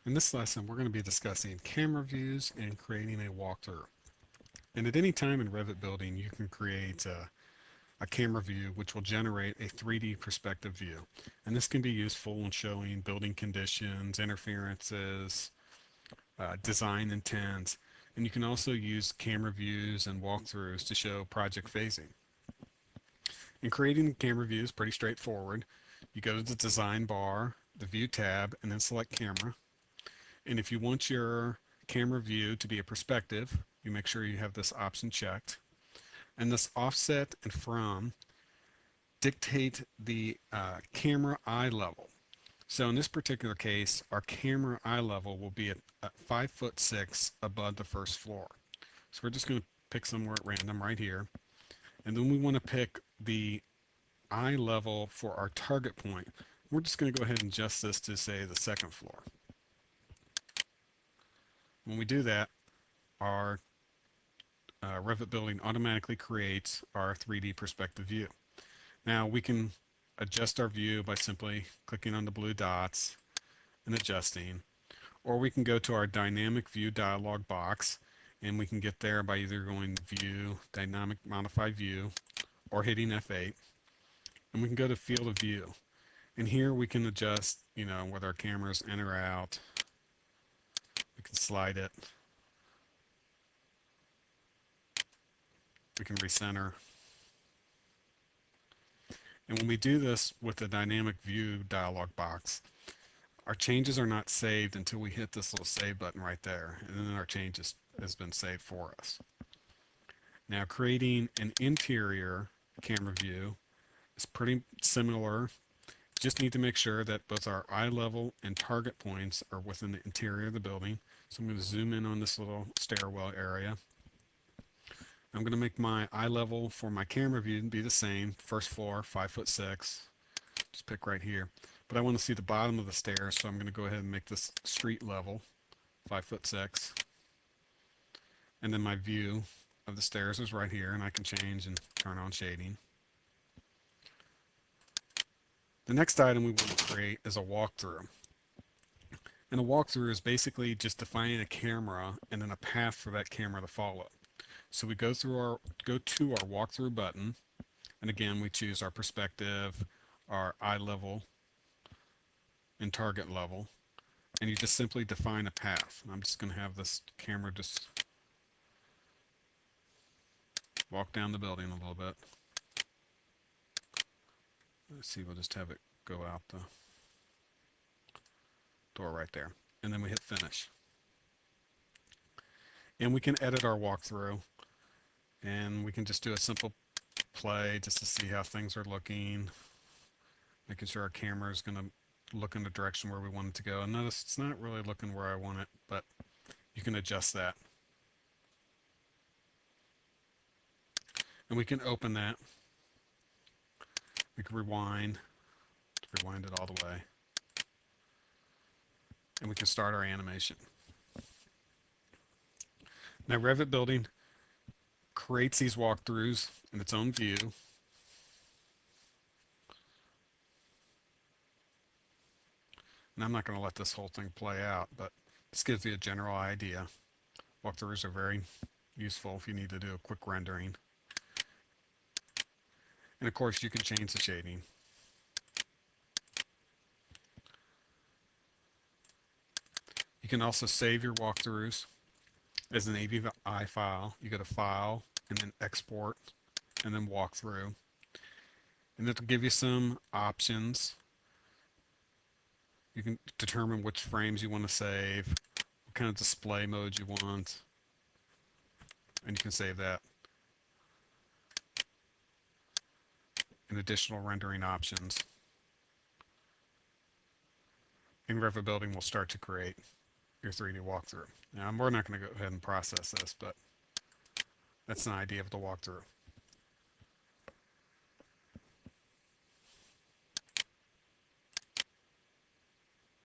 In this lesson, we're going to be discussing camera views and creating a walkthrough. And at any time in Revit Building, you can create a camera view which will generate a 3D perspective view. And this can be useful in showing building conditions, interferences, design intents. And you can also use camera views and walkthroughs to show project phasing. And creating the camera view is pretty straightforward. You go to the design bar, the view tab, and then select camera. And if you want your camera view to be a perspective, you make sure you have this option checked. And this offset and from dictate the camera eye level. So in this particular case, our camera eye level will be at 5'6" above the first floor. So we're just going to pick somewhere at random right here. And then we want to pick the eye level for our target point. We're just going to go ahead and adjust this to, say, the second floor. When we do that, our Revit building automatically creates our 3D perspective view. Now we can adjust our view by simply clicking on the blue dots and adjusting, or we can go to our dynamic view dialog box, and we can get there by either going view, dynamic modify view, or hitting F8, and we can go to field of view. And here we can adjust, whether our camera's in or out. We can slide it. We can recenter. And when we do this with the dynamic view dialog box, our changes are not saved until we hit this little save button right there, and then our change has been saved for us. Now creating an interior camera view is pretty similar. Just need to make sure that both our eye level and target points are within the interior of the building. So I'm going to zoom in on this little stairwell area. I'm going to make my eye level for my camera view be the same, first floor, 5'6". Just pick right here. But I want to see the bottom of the stairs, so I'm going to go ahead and make this street level, 5'6". And then my view of the stairs is right here, and I can change and turn on shading. The next item we want to create is a walkthrough. And a walkthrough is basically just defining a camera and then a path for that camera to follow. So we go to our walkthrough button, and again we choose our perspective, our eye level, and target level, and you just simply define a path. I'm just going to have this camera just walk down the building a little bit. Let's see, we'll just have it go out the door right there, and then we hit finish. And we can edit our walkthrough, and we can just do a simple play just to see how things are looking, making sure our camera is going to look in the direction where we want it to go. And notice it's not really looking where I want it, but you can adjust that. And we can open that. We can rewind it all the way. And we can start our animation. Now Revit Building creates these walkthroughs in its own view. And I'm not going to let this whole thing play out, but this gives you a general idea. Walkthroughs are very useful if you need to do a quick rendering. And of course you can change the shading. You can also save your walkthroughs as an AVI file. You go to File and then Export and then Walkthrough. And it'll give you some options. You can determine which frames you want to save, what kind of display mode you want, and you can save that. And additional rendering options. And Revit Building will start to create your 3D walkthrough. Now, we're not going to go ahead and process this, but that's an idea of the walkthrough.